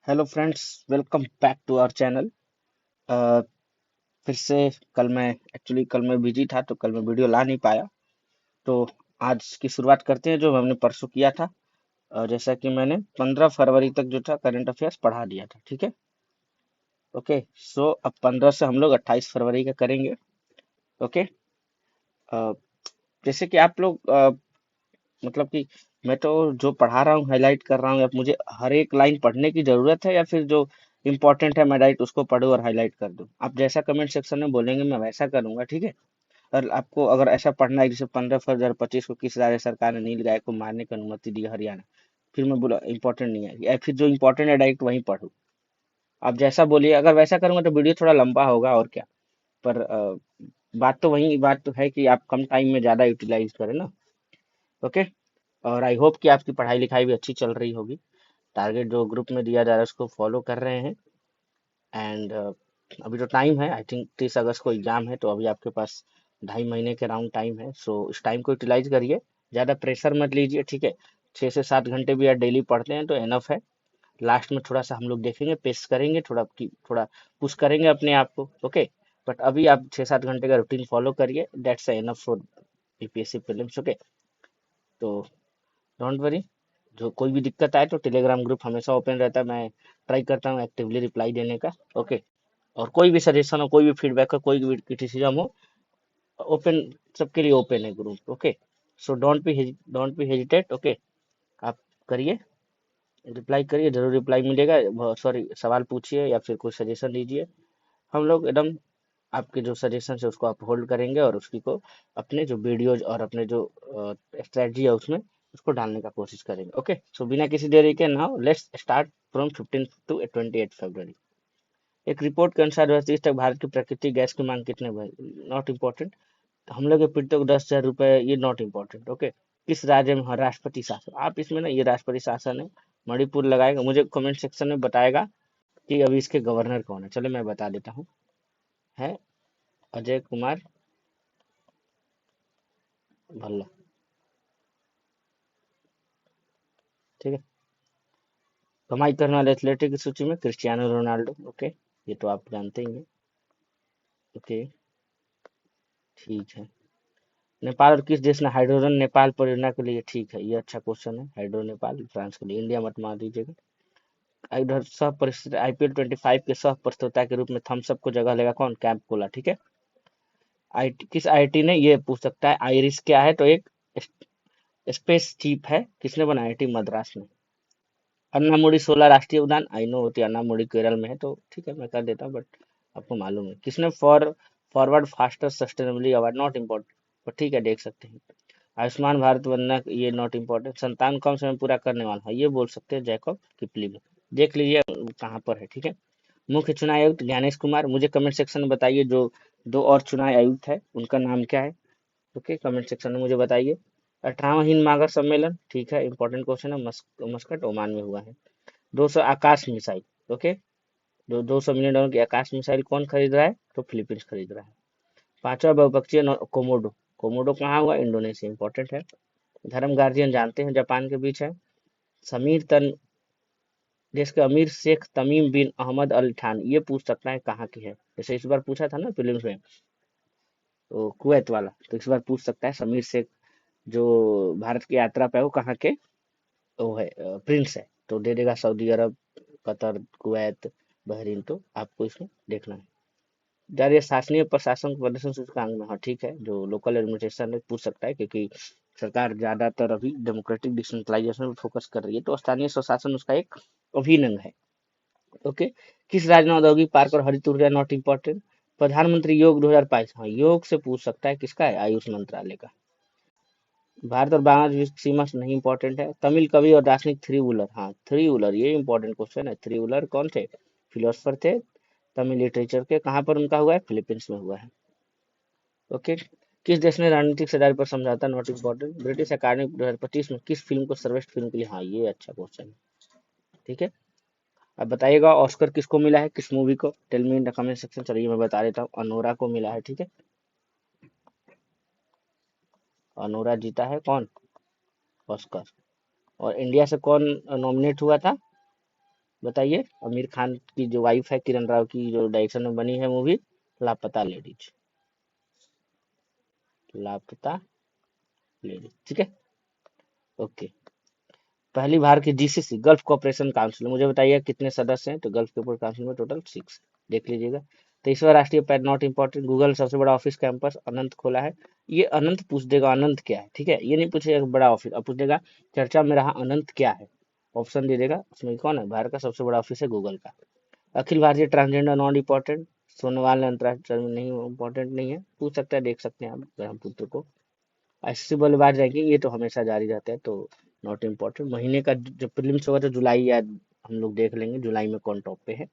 Hello friends, welcome back to our channel. फिर से कल मैं बिजी था तो कल मैं वीडियो ला नहीं पाया। तो आज की शुरुआत करते हैं जो हमने परसों किया था। जैसा कि मैंने 15 फरवरी तक जो था करंट अफेयर्स पढ़ा दिया था, ठीक है। ओके, सो अब 15 से हम लोग 28 फरवरी का करेंगे। ओके। अ, जैसे कि आप लोग मतलब कि मैं तो जो पढ़ा रहा हूँ हाईलाइट कर रहा हूँ, या मुझे हर एक लाइन पढ़ने की जरूरत है, या फिर जो इंपॉर्टेंट है मैं डायरेक्ट उसको पढूं और हाईलाइट कर दूं? आप जैसा कमेंट सेक्शन में बोलेंगे मैं वैसा करूंगा, ठीक है। और आपको अगर ऐसा पढ़ना है जैसे 15 फरवरी 2025 को किस राज्य सरकार ने नील गाय को मारने की अनुमति दी? हरियाणा। फिर मैं बोला इंपॉर्टेंट नहीं है, या फिर जो इंपॉर्टेंट है डायरेक्ट वहीं पढ़ूं? आप जैसा बोलिए, अगर वैसा करूंगा तो वीडियो थोड़ा लंबा होगा और क्या। पर बात तो है कि आप कम टाइम में ज्यादा यूटिलाइज करें ना। ओके। और आई होप कि आपकी पढ़ाई लिखाई भी अच्छी चल रही होगी। टारगेट जो ग्रुप में दिया जा रहा है उसको फॉलो कर रहे हैं। एंड अभी जो टाइम है, आई थिंक 30 अगस्त को एग्जाम है, तो अभी आपके पास 2.5 महीने के राउंड टाइम है। सो इस टाइम को यूटिलाइज करिए। ज़्यादा प्रेशर मत लीजिए, ठीक है। 6 से 7 घंटे भी आप डेली पढ़ते हैं तो एनफ है। लास्ट में थोड़ा सा हम लोग देखेंगे, पेश करेंगे, थोड़ा पुश करेंगे अपने आप को। ओके। बट अभी आप 6-7 घंटे का रूटीन फॉलो करिए, that's enough for UPSC prelims. Okay. तो डोंट वरी। जो कोई भी दिक्कत आए तो टेलीग्राम ग्रुप हमेशा ओपन रहता है, मैं ट्राई करता हूँ एक्टिवली रिप्लाई देने का। ओके। और कोई भी सजेशन हो, कोई भी फीडबैक हो, कोई भी क्रिटिसिज्म हो, ओपन, सबके लिए ओपन है group. Okay. So don't be hesitate. Okay. आप करिए, रिप्लाई करिए, जरूर रिप्लाई मिलेगा। सॉरी, सवाल पूछिए या फिर कोई सजेशन दीजिए। हम लोग एकदम आपके जो सजेशन है उसको आप होल्ड करेंगे, और उसकी को अपने जो वीडियोज और अपने जो स्ट्रेटजी है उसमें उसको डालने का कोशिश करेंगे। ओके। सो बिना किसी देरी के now let's start from 15 to 28 फरवरी। एक रिपोर्ट के अनुसार 2030 तक भारत की प्राकृतिक गैस की मांग कितने बढ़ी? Not important. हम लोग के पीड़ितों को 10,000 रुपए, ये नॉट इम्पोर्टेंट। ओके। किस राज्य में है राष्ट्रपति शासन? आप इसमें ना, ये राष्ट्रपति शासन है, मणिपुर लगाएगा, मुझे कमेंट सेक्शन में बताएगा कि अभी इसके गवर्नर कौन है। चलो मैं बता देता हूँ। है अजय कुमार भल्ला, ठीक है। कमाई करने वाले एथलेटिक की सूची में क्रिस्टियानो रोनाल्डो। ओके, ये तो आप जानते ही हैं। ओके, ठीक है। नेपाल और किस देश ने हाइड्रोजन नेपाल परियोजना के लिए? ठीक है, ये अच्छा क्वेश्चन है। हाइड्रो नेपाल फ्रांस के लिए, इंडिया मत मान दीजिएगा। इधर सह परिस्थिति आईपीएल 25 के सह प्रस्तोता के रूप में थम्स अप को जगह लेगा कौन? कैंप कोला, ठीक है। किस आईआईटी ने, ये पूछ सकता है। आईरिस क्या है? तो एक स्पेस चीप है। किसने बनाया? आईआईटी मद्रास में। अन्नामुडी 16 राष्ट्रीय उद्यान, आई नो होती है, अन्नामुडी केरल में है, तो ठीक है मैं कर देता हूँ, बट आपको मालूम है। किसने forward faster sustainably award? Not important, पर ठीक है देख सकते हैं। आयुष्मान भारत बनना, ये नॉट इम्पोर्टेंट। संतान कम समय में पूरा करने वाला है, ये बोल सकते हैं जैकब किपलिंग। देख लीजिए कहाँ पर है, ठीक है। मुख्य चुनाव आयुक्त ज्ञानेश कुमार। मुझे कमेंट सेक्शन में बताइए जो दो और चुनाव आयुक्त है उनका नाम क्या है। ओके, कमेंट सेक्शन में मुझे बताइए। 18वां हिंद महासागर सम्मेलन, ठीक है, इंपॉर्टेंट क्वेश्चन है। मस्कट ओमान में हुआ है। 200 आकाश मिसाइल। ओके। 200 मिलियन डॉलर की आकाश मिसाइल कौन खरीद रहा है? तो फिलीपींस खरीद रहा है। पांचवा बहुपक्षीय कोमोडो। कोमोडो कहाँ हुआ? इंडोनेशिया, इंपॉर्टेंट है। धर्म गार्जियन जानते हैं, जापान के बीच है। समीर तन देश के अमीर शेख तमीम बिन अहमद अल थान, ये पूछ सकता है कहाँ की है। जैसे इस बार पूछा था ना फिल्म में, तो कुवैत वाला, तो इस बार पूछ सकता है समीर शेख जो भारत की यात्रा पे है वो कहाँ के वो है, प्रिंस है, तो दे देगा सऊदी अरब, कतर, कुवैत, बहरीन। तो आपको इसमें देखना है। जारी शासनीय प्रशासन प्रदर्शन सूचकांक में, हाँ ठीक है, जो लोकल एडमिनिस्ट्रेशन है पूछ सकता है, क्योंकि सरकार ज्यादातर अभी डेमोक्रेटिक डिसेंट्रलाइजेशन पर फोकस कर रही है, तो स्थानीय स्वशासन उसका एक अभिन्न अंग है। ओके। किस राज्य में औद्योगिक पार्क और हरित ऊर्जा? Not important. प्रधानमंत्री योग 2022, हाँ योग से पूछ सकता है, किसका है? आयुष मंत्रालय का। भारत और बांग्लादेश की सीमा से नहीं इंपॉर्टेंट है। तमिल कवि और दार्शनिक थ्री उलर, हाँ थ्री उलर, ये इंपॉर्टेंट क्वेश्चन है। थ्री उलर कौन थे? फिलोसफर थे तमिल लिटरेचर के। कहाँ पर उनका हुआ है? फिलीपींस में हुआ है। ओके। किस देश ने रणनीतिक सदारी पर समझौता? Not important. ब्रिटिश अकादमी 2025 में किस फिल्म को सर्वश्रेष्ठ फिल्म के लिए? हाँ ये अच्छा क्वेश्चन है, ठीक है। अब बताइएगा ऑस्कर किसको मिला है, किस मूवी को? Tell me in the comment section. चलिए मैं बता देता हूँ, अनोरा को मिला है, ठीक है। अनोरा जीता है कौन? ऑस्कर। और इंडिया से कौन नॉमिनेट हुआ था? बताइए। आमिर खान की जो वाइफ है किरण राव की जो डायरेक्शन में बनी है मूवी लापता लेडीज। लापता लेडीज, ठीक है। ओके। पहली भारत की जीसीसी गल्फ कोऑपरेशन काउंसिल, मुझे बताइए कितने सदस्य हैं। तो गल्फ कोऑपरेशन काउंसिल में टोटल 6, देख लीजिएगा। 23वां राष्ट्रीय पैड नॉट इंपॉर्टेंट, गूगल सबसे बड़ा ऑफिस कैंपस अनंत खोला है। ये अनंत पूछ देगा, अनंत क्या है, ठीक है। ये नहीं पूछेगा बड़ा ऑफिस, अब पूछ देगा चर्चा में रहा अनंत क्या है, ऑप्शन दे देगा। उसमें कौन है, भारत का सबसे बड़ा ऑफिस है गूगल का। Akhil Bharatiya transgender non important, Sonowal ने अंतरराष्ट्रीय नहीं, इंपॉर्टेंट नहीं है, पूछ सकता है, देख सकते हैं आप ब्रह्मपुत्र को। आईसीसी बल्लेबाज रैंकिंग ये तो हमेशा जारी रहता है, तो नॉट इम्पोर्टेंट। महीने का जो प्रीलिम्स होगा तो जुलाई या हम लोग देख लेंगे जुलाई में कौन टॉप पे है।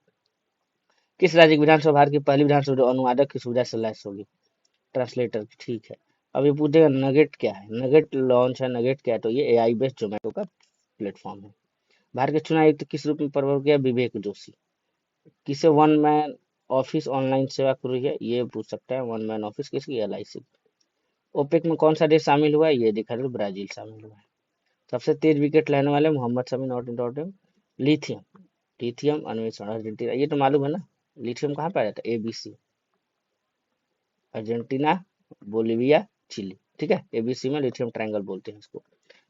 किस राज्य की विधानसभा भारत की पहली विधानसभा जो अनुवादक की सुविधा से लैस होगी, ट्रांसलेटर की, ठीक है। अब ये पूछेगा नगेट क्या है, नगेट लॉन्च है, नगेट क्या है, तो ये एआई बेस्ड जोमेटो का प्लेटफॉर्म है। भारत के चुनाव आयुक्त किस रूप में प्रवर्ग किया, विवेक जोशी। किसे वन मैन ऑफिस ऑनलाइन सेवा शुरू है, ये पूछ सकता है, वन मैन ऑफिस किसकी, एलआईसी। ओपेक में कौन सा देश शामिल हुआ है, ये दिखा दो, ब्राजील शामिल हुआ है। सबसे तेज विकेट लेने वाले Mohammed Shami not important. Lithium, lithium अन्वेषण अर्जेंटीना, ये तो मालूम है ना। लिथियम कहाँ पाया जाता है, एबीसी, अर्जेंटीना, बोलिविया, चिली, ठीक है। एबीसी में लिथियम ट्रायंगल बोलते हैं इसको।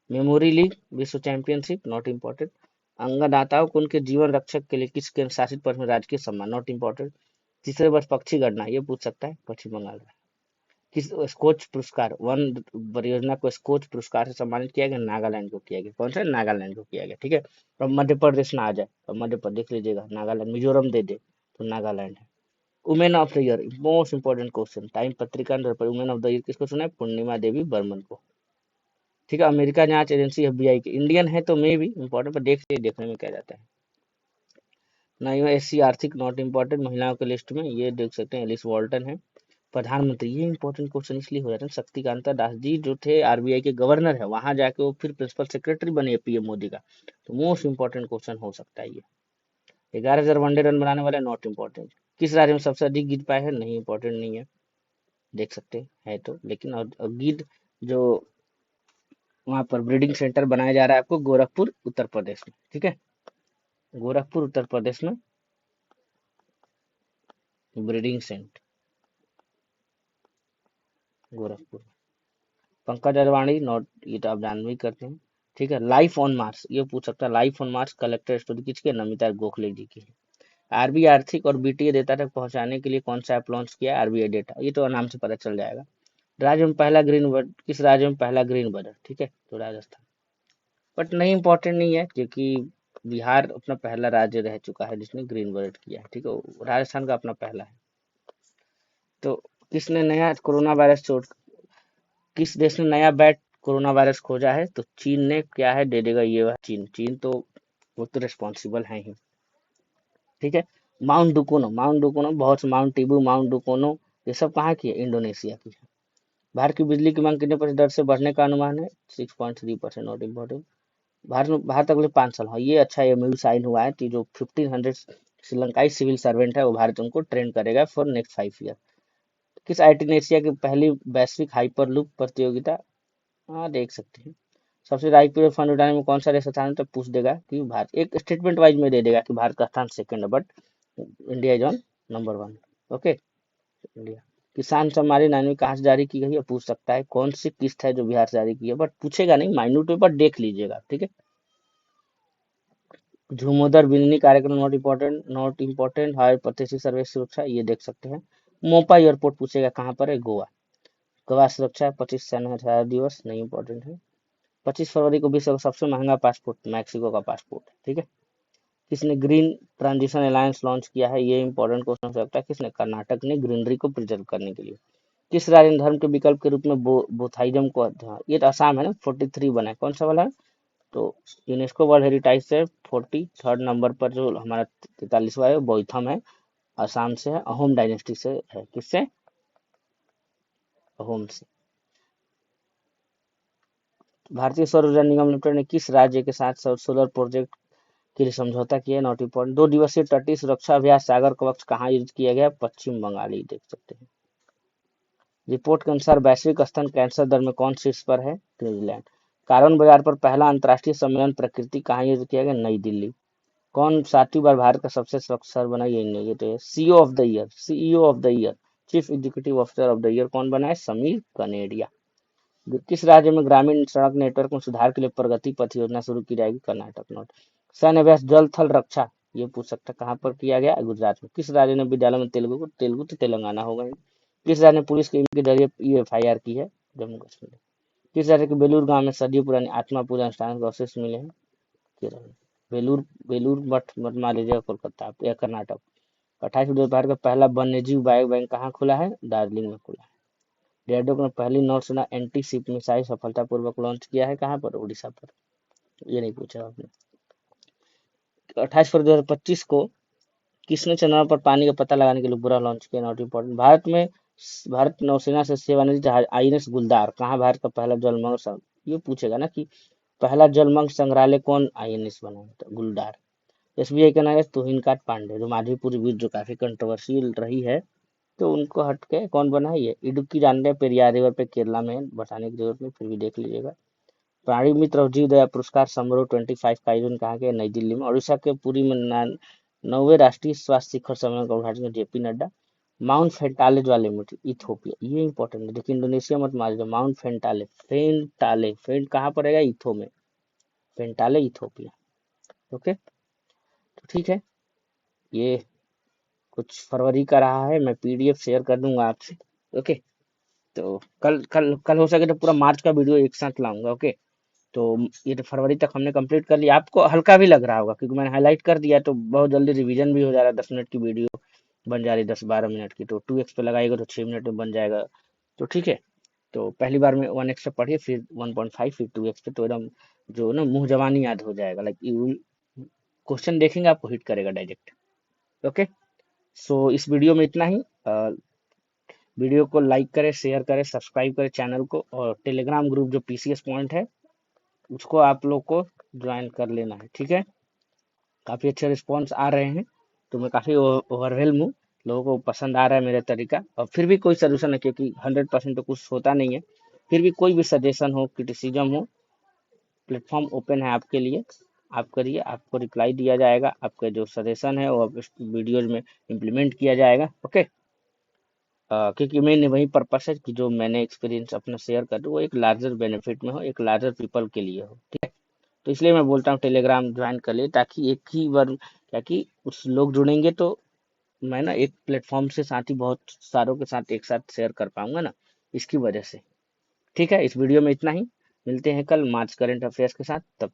मेमोरी लीग विश्व चैंपियनशिप नॉट इंपॉर्टेंट। अंगदाताओं को उनके जीवन रक्षक के लिए किस केंद्र शासित प्रदेश में राजकीय सम्मान, नॉट इंपॉर्टेंट। तीसरे वर्ष पक्षी गणना, ये पूछ सकता है, पश्चिम बंगाल में। किस स्कोच पुरस्कार, वन परियोजना को स्कोच पुरस्कार से सम्मानित किया गया, नागालैंड को किया गया, कौन सा, नागालैंड को किया गया, ठीक है। अब मध्य प्रदेश ना आ जाए, अब मध्य प्रदेश देख लीजिएगा, नागालैंड, मिजोरम दे दे तो नागालैंड है। Women of the year, most important question, time पत्रिका ने वुमेन ऑफ द ईयर किसको चुना है, पूर्णिमा देवी बर्मन को, ठीक है। अमेरिका जांच एजेंसी एफबीआई की, इंडियन है तो मे भी इंपॉर्टेंट, पर देखने में क्या जाता है। ना एससी आर्थिक नॉट इंपॉर्टेंट, महिलाओं के लिस्ट में ये देख सकते हैं, एलिस वॉल्टन है। प्रधानमंत्री, ये इंपॉर्टेंट क्वेश्चन इसलिए हो जाता है, शक्तिकांता दास जी जो थे आरबीआई के गवर्नर है, वहां जाके वो फिर प्रिंसिपल सेक्रेटरी बने पीएम मोदी का, तो मोस्ट इंपॉर्टेंट क्वेश्चन हो सकता है ये। 11,000 वनडे रन बनाने वाले, नॉट इंपॉर्टेंट। किस राज्य में सबसे अधिक गिद्ध पाए हैं, नहीं इंपॉर्टेंट नहीं है, देख सकते हैं है तो, लेकिन और गिद्ध जो वहां पर ब्रीडिंग सेंटर बनाया जा रहा है आपको गोरखपुर उत्तर प्रदेश में, ठीक है। गोरखपुर उत्तर प्रदेश में breeding centre, Gorakhpur. Pankaj Advani not, ये तो आप जान भी करते हैं, ठीक है। लाइफ ऑन मार्स, ये पूछ सकता है, life on Mars collector story किसकी है, नमिता गोखले जी की है। आरबीआई आर्थिक और बीटीए डेटा तक पहुंचाने के लिए कौन सा ऐप लॉन्च किया, आरबीआई डेटा, ये तो नाम से पता चल जाएगा। राज्य में पहला ग्रीन बजट, किस राज्य में पहला ग्रीन बजट, ठीक है, तो राजस्थान। बट नहीं इंपॉर्टेंट नहीं है, क्योंकि बिहार अपना पहला राज्य रह चुका है जिसने ग्रीन बजट किया है, ठीक है, राजस्थान का अपना पहला है। तो किसने नया कोरोना वायरस छोड़, किस देश ने नया बैट कोरोना वायरस खोजा है, तो चीन ने, क्या है, दे देगा ये वह चीन, चीन तो वो तो रिस्पॉन्सिबल है ही, ठीक है। माउंट डुकोनो बहुत से, माउंट टीबू, माउंट डुकोनो, ये सब कहाँ की है, इंडोनेशिया की है। भारत की बिजली की मांग कितने परसेंट दर से बढ़ने का अनुमान है, 6.3%, नॉट इम्पोर्टेंट। भारत अगले 5 साल, हाँ ये अच्छा एमओयू साइन हुआ है कि जो 1500 श्रीलंकाई सिविल सर्वेंट है वो भारत उनको ट्रेन करेगा फॉर नेक्स्ट 5 ईयर। किस आईटी ने एशिया की पहली वैश्विक हाइपरलूप प्रतियोगिता, हाँ देख सकते हैं। सबसे ज्यादा आईपीएल फंड उठाने में कौन सा देश स्थान है, तो पूछ देगा कि भारत, एक स्टेटमेंट वाइज में दे देगा कि भारत का स्थान सेकंड है, but India is on number 1, okay. India. किसान सम्मान निधि कहाँ से जारी की गई है, पूछ सकता है, कौन सी किस्त है जो बिहार से जारी की है, बट पूछेगा नहीं, माइन्यूट पेपर देख लीजिएगा, ठीक है। झुमोदर बिजली कार्यक्रम नॉट इम्पोर्टेंट, नॉट इम्पोर्टेंट, हायर प्रतिष्ठित सर्वे सुरक्षा, ये देख सकते हैं। मोपा एयरपोर्ट पूछेगा कहाँ पर है, गोवा। गोवा सुरक्षा 25 सैन्य हथियार दिवस, नहीं इम्पोर्टेंट है। 25 फरवरी को विश्व का सबसे महंगा पासपोर्ट मैक्सिको का पासपोर्ट है, ठीक है। किसने ग्रीन ट्रांजिशन अलायंस लॉन्च किया है, ये इंपॉर्टेंट क्वेश्चन हो सकता है, किसने, कर्नाटक ने, ग्रीनरी को प्रिजर्व करने के लिए। किस राज्य ने धर्म के विकल्प के रूप में बोथाइज्म को, हाँ, ये तो असम है ना, 43 बना है, कौन सा वाला है, तो यूनेस्को वर्ल्ड हेरिटेज से 43rd नंबर पर जो हमारा 43वां है बोईथम है, असम से है, अहोम डायनेस्टी से है, किससे, अहोम से। भारतीय सौर ऊर्जा निगम लिमिटेड ने किस राज्य के साथ सोलर प्रोजेक्ट के लिए समझौता किया, नॉट इम्पोर्टेंट। 2 दिवसीय तटीय सुरक्षा अभ्यास सागर कवच कहाँ आयोजित किया गया, पश्चिम बंगाल, ही देख सकते हैं। रिपोर्ट के अनुसार वैश्विक स्तन कैंसर दर में कौन शीर्ष पर है, न्यूजीलैंड। कार्बन बाजार पर पहला अंतर्राष्ट्रीय सम्मेलन प्रकृति कहाँ आयोजित किया गया, नई दिल्ली। कौन 7वीं बार भारत का सबसे स्वच्छ शहर बना, ये नहीं, ये तो CEO of the year, CEO of the year, chief executive officer of the year कौन बना है, समीर कनेडिया। किस राज्य में ग्रामीण सड़क नेटवर्क में सुधार के लिए प्रगति पथ योजना शुरू की जाएगी, कर्नाटक। नोट, सैन्य अभ्यास जल थल रक्षा, ये पूछ सकता है, कहाँ पर किया गया, गुजरात में। किस राज्य ने विद्यालय में तेलुगु तो तेलंगाना होगा ही। किस राज्य ने पुलिस के email के जरिए EFIR की है, जम्मू कश्मीर। किस राज्य के बेलूर गांव में सदियों पुरानी आत्मा पूजा अनुष्ठान के अवशेष मिले हैं, केरल में। बेलूर बेलूर मठ मठ मान लीजिएगा कोलकाता या कर्नाटक। 28 भारत का पहला वन्यजीव बायो बैंक कहाँ खुला है, दार्जिलिंग में खुला है। डेडोक ने पहली नौसेना एंटी शिप मिसाइल सफलतापूर्वक लॉन्च किया है, कहाँ पर, उड़ीसा पर। ये नहीं पूछा आपने। 28 फरवरी 2025 को किसने चंद्रमा पर पानी का पता लगाने के लिए उपग्रह लॉन्च किया, नॉट इम्पोर्टेंट। भारत नौसेना से सेवानिवृत्त जहाज INS गुलदार कहाँ भारत का पहला जलमग्न ये पूछेगा ना कि पहला जलमग्न संग्रहालय कौन INS बनाया, तो गुलदार। SBI का नाम है तुहिनकांत पांडे, जो माधवीपुर बीच जो काफी कंट्रोवर्शियल रही है, तो उनको हट के कौन बना है, ये इडुक्की जानते पेरियार रिवर पे, केरला में, बताने की जरूरत नहीं, फिर भी देख लीजिएगा। प्राणी मित्र और जीव दया पुरस्कार समारोह 25 का आयोजन कहाँ के, नई दिल्ली में। उड़ीसा के पुरी में 9वें राष्ट्रीय स्वास्थ्य शिखर सम्मेलन का उद्घाटन JP नड्डा। माउंट फेंटाले ज्वालामुखी, इथोपिया, ये इंपॉर्टेंट है, देखिए इंडोनेशिया मत मारिए। माउंट फेंटाले, फेंट कहाँ पर रहेगा, इथो में, फेंटाले इथोपिया। ओके, तो ठीक है, ये कुछ फरवरी का रहा है, मैं PDF शेयर कर दूंगा आपसे। ओके, तो कल कल कल हो सके तो पूरा मार्च का वीडियो एक साथ लाऊंगा। ओके, तो ये तो फरवरी तक हमने कंप्लीट कर लिया। आपको हल्का भी लग रहा होगा क्योंकि मैंने हाईलाइट कर दिया, तो बहुत जल्दी रिवीजन भी हो जा रहा है। 10 मिनट की वीडियो बन जा रही है, 10-12 मिनट की, तो 2x पे लगाएगा तो 6 मिनट में बन जाएगा। तो ठीक है, तो पहली बार में 1x पे पढ़िए, फिर 1.5, फिर 2x पे, तो एकदम जो ना मुंह जवानी याद हो जाएगा। लाइक यू क्वेश्चन देखेंगे आपको हिट करेगा डायरेक्ट। ओके, सो इस वीडियो में इतना ही। वीडियो को लाइक करें, शेयर करें, सब्सक्राइब करें चैनल को, और टेलीग्राम ग्रुप जो PCS पॉइंट है उसको आप लोग को ज्वाइन कर लेना है, ठीक है। काफ़ी अच्छे रिस्पॉन्स आ रहे हैं, तो मैं काफ़ी ओवरवेलम हूँ, लोगों को पसंद आ रहा है मेरा तरीका। और फिर भी कोई सोल्यूशन है, क्योंकि 100% तो कुछ होता नहीं है, फिर भी कोई भी सजेशन हो, क्रिटिसिज्म हो, प्लेटफॉर्म ओपन है आपके लिए, आप करिए, आपको रिप्लाई दिया जाएगा। आपका जो सजेशन है वो वीडियोज में इम्प्लीमेंट किया जाएगा। ओके, क्योंकि मेन वही पर्पस है कि जो मैंने एक्सपीरियंस अपना शेयर कर दूँ वो एक लार्जर बेनिफिट में हो, एक लार्जर पीपल के लिए हो, ठीक है। तो इसलिए मैं बोलता हूँ टेलीग्राम ज्वाइन कर ले, ताकि एक ही बार क्या कि उस लोग जुड़ेंगे तो मैं ना एक प्लेटफॉर्म से साथ ही बहुत सारों के साथ एक साथ शेयर कर पाऊंगा ना, इसकी वजह से। ठीक है, इस वीडियो में इतना ही, मिलते हैं कल मार्च करंट अफेयर्स के साथ, तब